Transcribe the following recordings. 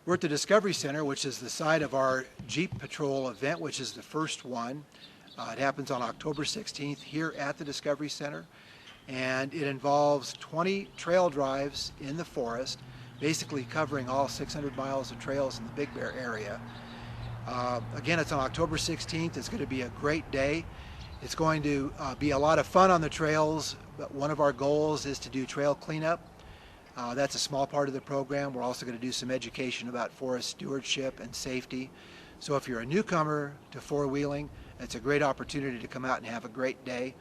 We're at the Discovery Center, which is the site of our Jeep Patrol event, which is the first one. It happens on October 16th here at the Discovery Center, and it involves 20 trail drives in the forest, basically covering all 600 miles of trails in the Big Bear area. Again, it's on October 16th. It's going to be a great day. It's going to be a lot of fun on the trails, but one of our goals is to do trail cleanup. That's a small part of the program. We're also going to do some education about forest stewardship and safety. So if you're a newcomer to four-wheeling, it's a great opportunity to come out and have a great day.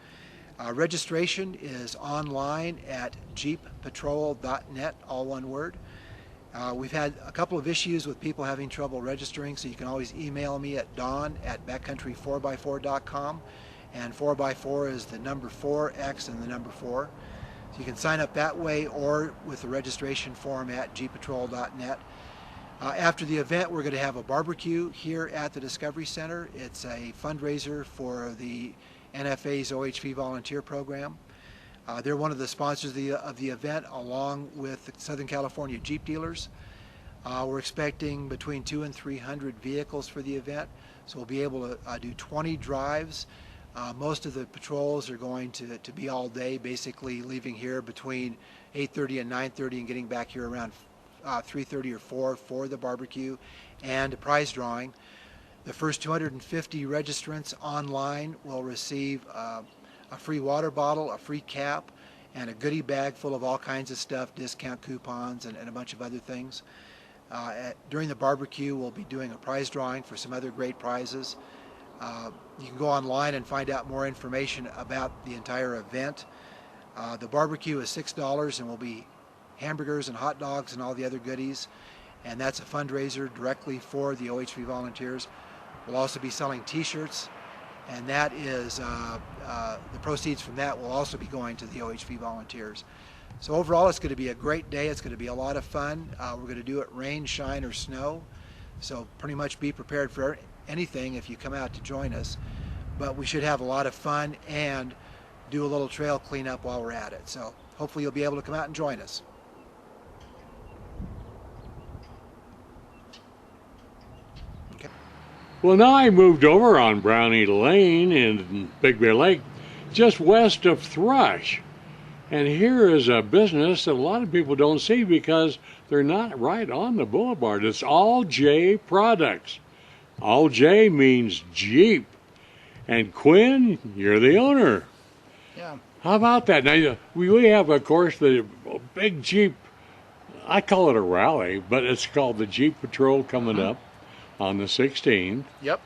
Registration is online at jeeppatrol.net, all one word. We've had a couple of issues with people having trouble registering, so you can always email me at don@backcountry4x4.com, and 4x4 is the number 4x and the number 4. So you can sign up that way or with the registration form at jeeppatrol.net. After the event, we're going to have a barbecue here at the Discovery Center. It's a fundraiser for the NFA's OHV volunteer program. They're one of the sponsors of the event, along with the Southern California Jeep dealers. We're expecting between 200 and 300 vehicles for the event, so we'll be able to do 20 drives. Most of the patrols are going to be all day, basically leaving here between 8:30 and 9:30 and getting back here around 3:30 or 4 for the barbecue and a prize drawing. The first 250 registrants online will receive a free water bottle, a free cap, and a goodie bag full of all kinds of stuff, discount coupons and a bunch of other things. During the barbecue, we'll be doing a prize drawing for some other great prizes. You can go online and find out more information about the entire event. The barbecue is $6 and will be hamburgers and hot dogs and all the other goodies, and that's a fundraiser directly for the OHV volunteers. We'll also be selling t-shirts, and that is the proceeds from that will also be going to the OHV volunteers. So overall, it's going to be a great day. It's going to be a lot of fun. We're going to do it rain, shine, or snow, so pretty much be prepared for anything if you come out to join us. But we should have a lot of fun and do a little trail cleanup while we're at it. So hopefully you'll be able to come out and join us. Okay. Well, now I moved over on Brownie Lane in Big Bear Lake, just west of Thrush. And here is a business that a lot of people don't see because they're not right on the boulevard. It's All J Products. All J means Jeep. And Quinn, you're the owner. Yeah. How about that? Now, we have, of course, the big Jeep, I call it a rally, but it's called the Jeep Patrol coming up on the 16th. Yep.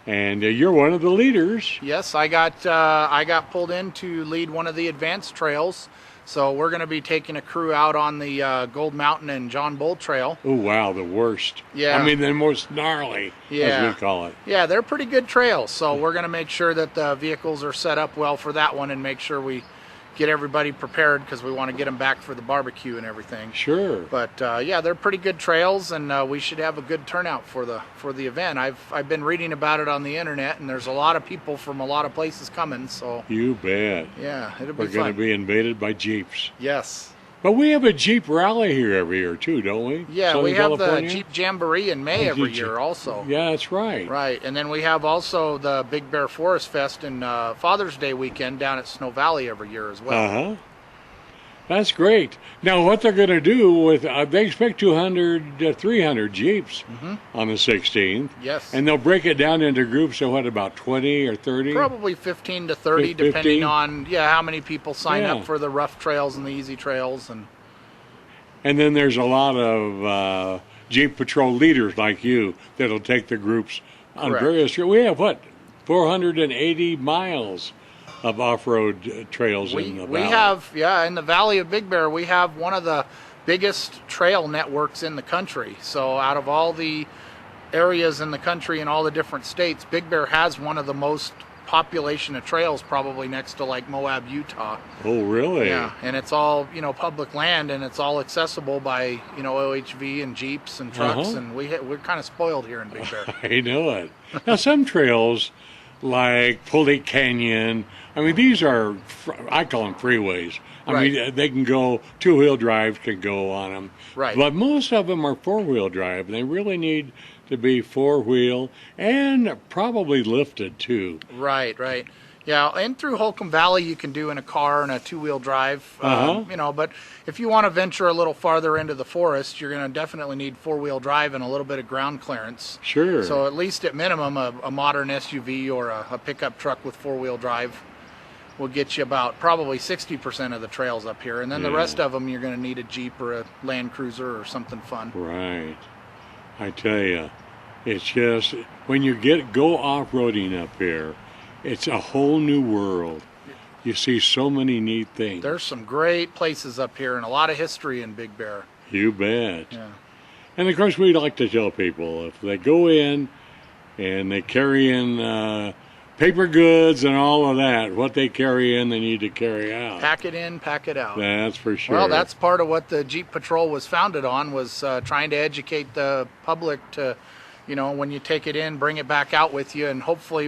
And you're one of the leaders. Yes, I got pulled in to lead one of the advanced trails. So we're going to be taking a crew out on the Gold Mountain and John Bull Trail. Oh, wow, the worst. Yeah. I mean, the most gnarly, as we call it. Yeah, they're pretty good trails. So we're going to make sure that the vehicles are set up well for that one and make sure we get everybody prepared because we want to get them back for the barbecue and everything. Sure. But yeah, they're pretty good trails, and we should have a good turnout for the event. I've been reading about it on the internet, and there's a lot of people from a lot of places coming. So you bet. Yeah, it'll be We're going fun. to be invaded by Jeeps. Yes. But we have a Jeep rally here every year too, don't we? Yeah, Southern we have California? the Jeep Jamboree in May every year also. Yeah, that's right. Right, and then we have also the Big Bear Forest Fest in Father's Day weekend down at Snow Valley every year as well. Uh-huh. That's great. Now, what they're going to do with, they expect 200 to 300 Jeeps on the 16th. Yes. And they'll break it down into groups of what, about 20 or 30? Probably 15 to 30, 15? depending on how many people sign Yeah. up for the rough trails and the easy trails. And then there's a lot of Jeep Patrol leaders like you that'll take the groups on Correct. various. We have, what, 480 miles of off-road trails in the valley. We have, in the Valley of Big Bear, we have one of the biggest trail networks in the country. So out of all the areas in the country and all the different states, Big Bear has one of the most population of trails, probably next to like Moab, Utah. Oh, really? Yeah, and it's all, public land, and it's all accessible by, OHV and Jeeps and trucks, and we're kind of spoiled here in Big Bear. I know it. Now, some trails like Pulley Canyon. I mean, these are, I call them freeways. I Right. mean, they can go, two-wheel drive can go on them. Right. But most of them are four-wheel drive, and they really need to be four-wheel and probably lifted, too. Right, right. Yeah, and through Holcomb Valley, you can do in a car and a two-wheel drive. You know, but if you want to venture a little farther into the forest, you're going to definitely need four-wheel drive and a little bit of ground clearance. Sure. So at least at minimum, a modern SUV or a pickup truck with four-wheel drive will get you about probably 60% of the trails up here, and then the Yeah. rest of them you're going to need a Jeep or a Land Cruiser or something fun. Right. I tell you, it's just, when you go off-roading up here, it's a whole new world. You see so many neat things. There's some great places up here and a lot of history in Big Bear. You bet. Yeah. And of course, we like to tell people if they go in and they carry in paper goods and all of that, what they carry in, they need to carry out. Pack it in, pack it out. That's for sure. Well, that's part of what the Jeep Patrol was founded on, was trying to educate the public to, you know, when you take it in, bring it back out with you. And hopefully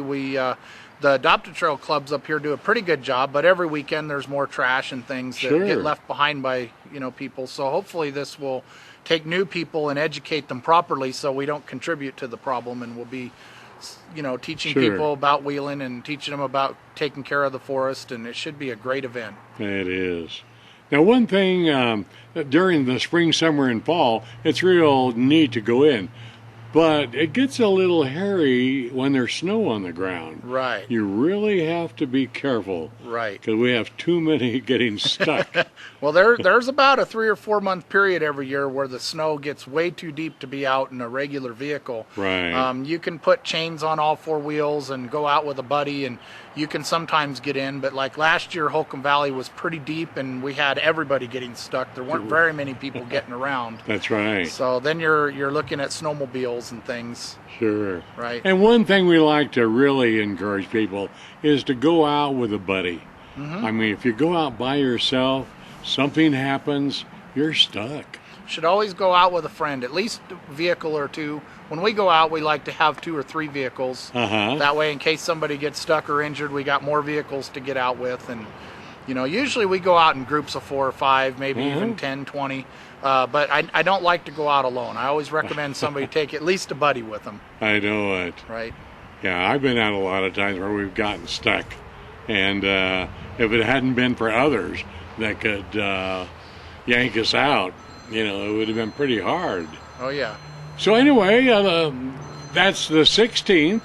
the Adopt-A-Trail clubs up here do a pretty good job, but every weekend there's more trash and things that Sure. get left behind by, you know, people. So hopefully this will take new people and educate them properly so we don't contribute to the problem, and we'll be, you know, teaching Sure. people about wheeling and teaching them about taking care of the forest, and it should be a great event. It is. Now, one thing, during the spring, summer, and fall, it's real neat to go in. But it gets a little hairy when there's snow on the ground. Right. You really have to be careful. Right. Because we have too many getting stuck. Well, there's about a 3 or 4 month period every year where the snow gets way too deep to be out in a regular vehicle. Right. You can put chains on all four wheels and go out with a buddy, and you can sometimes get in. But like last year, Holcomb Valley was pretty deep, and we had everybody getting stuck. There weren't very many people getting around. That's right. So then you're looking at snowmobiles and things. Sure. Right. And one thing we like to really encourage people is to go out with a buddy. Mm-hmm. I mean, if you go out by yourself, something happens, you're stuck. Should always go out with a friend, at least a vehicle or two. When we go out, we like to have 2 or 3 vehicles. Uh-huh. That way, in case somebody gets stuck or injured, we got more vehicles to get out with. And, you know, usually we go out in groups of 4 or 5, maybe even 10, 20. But I don't like to go out alone. I always recommend somebody take at least a buddy with them. I know it. Right. Yeah, I've been out a lot of times where we've gotten stuck. And if it hadn't been for others that could yank us out, you know, it would have been pretty hard. Oh, yeah. So anyway, that's the 16th.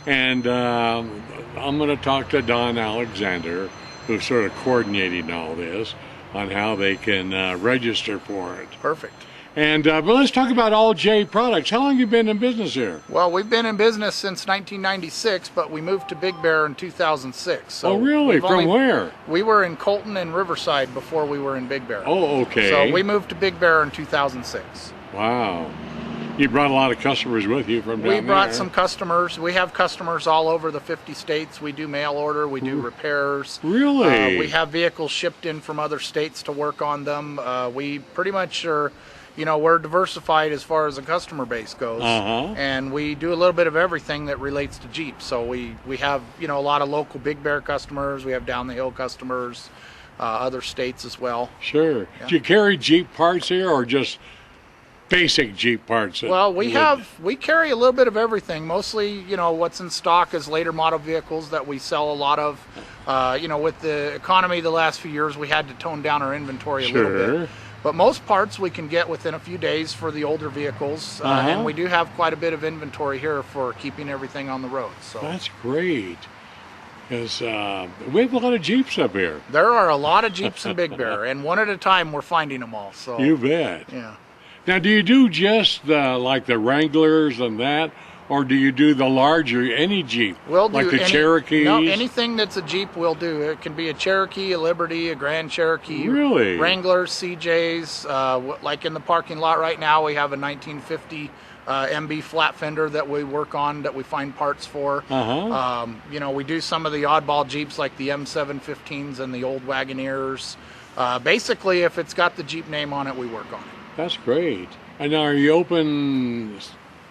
And I'm going to talk to Don Alexander, who's sort of coordinating all this, on how they can register for it. Perfect. And but let's talk about All J Products. How long have you been in business here? Well, we've been in business since 1996, but we moved to Big Bear in 2006. So Oh, really? we've From where? We were in Colton and Riverside before we were in Big Bear. Oh, okay. So we moved to Big Bear in 2006. Wow. You brought a lot of customers with you from down We brought there. some customers. We have customers all over the 50 states. We do mail order. We do repairs. Really? We have vehicles shipped in from other states to work on them. We pretty much are, you know, we're diversified as far as the customer base goes. Uh-huh. And we do a little bit of everything that relates to Jeep. So we have, you know, a lot of local Big Bear customers. We have down the hill customers, other states as well. Sure. Do you carry Jeep parts here or just basic Jeep parts? Well, we carry a little bit of everything. Mostly, you know, what's in stock is later model vehicles that we sell a lot of. You know, with the economy the last few years, we had to tone down our inventory a little Sure. bit. But most parts we can get within a few days for the older vehicles. And we do have quite a bit of inventory here for keeping everything on the road. So That's great. Because we have a lot of Jeeps up here. there are a lot of Jeeps in Big Bear, and one at a time we're finding them all. So You bet. yeah. Now, do you do just like the Wranglers and that, or do you do the larger, any Jeep? We'll like do the Cherokees? No, anything that's a Jeep we'll do. It can be a Cherokee, a Liberty, a Grand Cherokee, Really? Wranglers, CJs. Like in the parking lot right now, we have a 1950 MB flat fender that we work on, that we find parts for. Uh-huh. You know, we do some of the oddball Jeeps like the M715s and the old Wagoneers. Basically, if it's got the Jeep name on it, we work on it. That's great. And now, are you open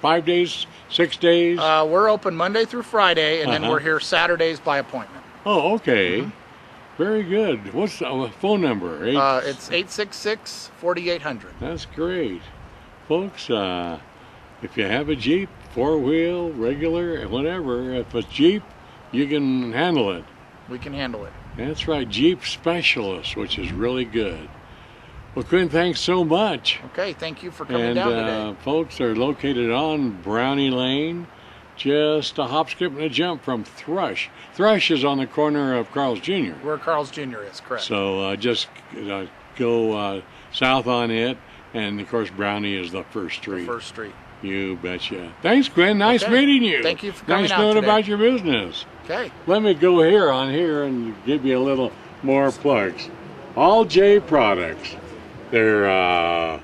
5 days, 6 days? We're open Monday through Friday, and then Uh-huh. we're here Saturdays by appointment. Oh, okay. Very good. What's the phone number? It's 866-4800. That's great. Folks, if you have a Jeep, four-wheel, regular, whatever, if it's Jeep, you can handle it. We can handle it. That's right, Jeep Specialist, which is really good. Well, Quinn, thanks so much. Okay, thank you for coming And down today. folks, they're located on Brownie Lane, just a hop, skip, and a jump from Thrush. Thrush is on the corner of Carl's Jr. Where Carl's Jr. is, correct. So just go south on it, and of course Brownie is the first street. First Street. You betcha. Thanks, Quinn. Nice Okay. meeting you. Thank you for coming nice out knowing today. about your business. Okay. Let me go here and give you a little more plugs. All J Products. Their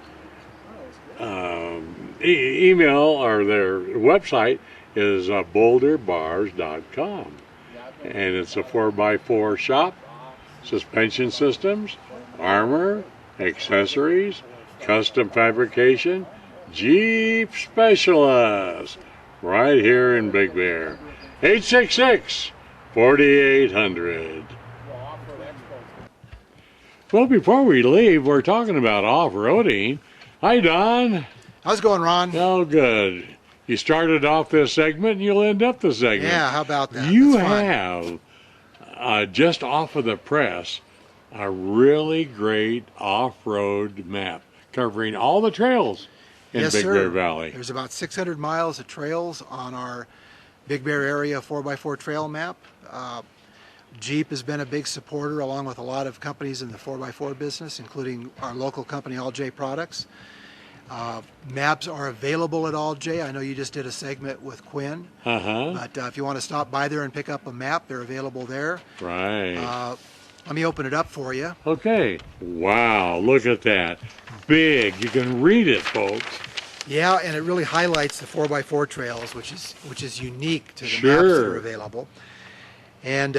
email or their website is boulderbars.com. And it's a 4x4 shop, suspension systems, armor, accessories, custom fabrication, Jeep Specialist, right here in Big Bear. 866-4800. Well, before we leave, we're talking about off-roading. Hi, Don. How's it going, Ron? Oh, good. You started off this segment, and you'll end up the segment. Yeah, how about that? You That's fun. have, just off of the press, a really great off-road map covering all the trails in Yes, Big sir. Bear Valley. There's about 600 miles of trails on our Big Bear area 4x4 trail map. Jeep has been a big supporter along with a lot of companies in the 4x4 business, including our local company, All J Products. Maps are available at All J. I know you just did a segment with Quinn, Uh-huh. but if you want to stop by there and pick up a map, they're available there. Right. Let me open it up for you. Okay. Wow, look at that. Big. You can read it, folks. Yeah, and it really highlights the 4x4 trails, which is unique to the maps that Sure. are available. And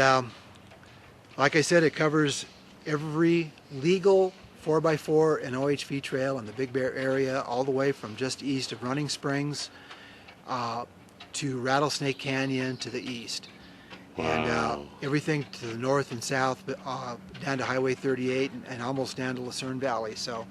like I said, it covers every legal 4x4 and OHV trail in the Big Bear area, all the way from just east of Running Springs to Rattlesnake Canyon to the east. And Wow. everything to the north and south, down to Highway 38 and almost down to Lucerne Valley. So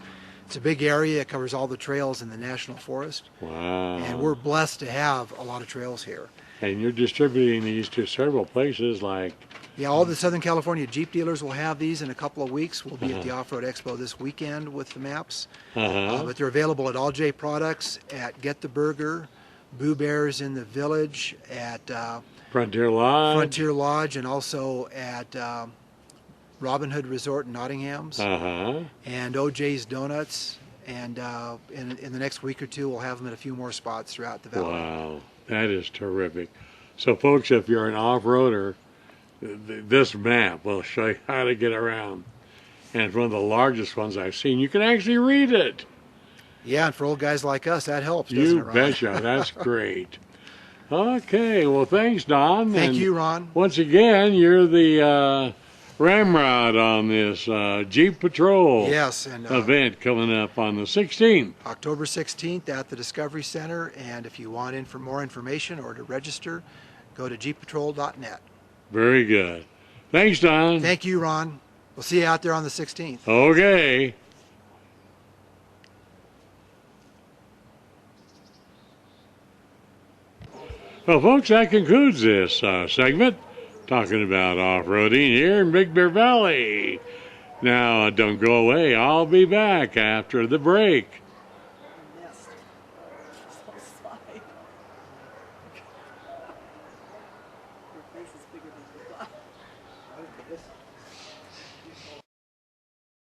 it's a big area. It covers all the trails in the National Forest. Wow. And we're blessed to have a lot of trails here. And you're distributing these to several places like, Yeah, all the Southern California Jeep dealers will have these in a couple of weeks. We'll be at the Off-Road Expo this weekend with the maps. But they're available at All J Products, at Get the Burger, Boo Bears in the Village, at Frontier Lodge. Frontier Lodge, and also at Robin Hood Resort in Nottingham's, Uh-huh. and OJ's Donuts. And in the next week or two, we'll have them at a few more spots throughout the valley. Wow. That is terrific. So, folks, if you're an off-roader, this map will show you how to get around. And it's one of the largest ones I've seen. You can actually read it. Yeah, and for old guys like us, that helps, doesn't You it, Ron? betcha. That's great. Okay. Well, thanks, Don. Thank And you, Ron. once again, you're the ramrod on this Jeep Patrol Yes, and event coming up on the 16th. October 16th at the Discovery Center. And if you want more information or to register, go to jeeppatrol.net. Very good. Thanks, Don. Thank you, Ron. We'll see you out there on the 16th. Okay. Well, folks, that concludes this segment talking about off-roading here in Big Bear Valley. Now, don't go away. I'll be back after the break.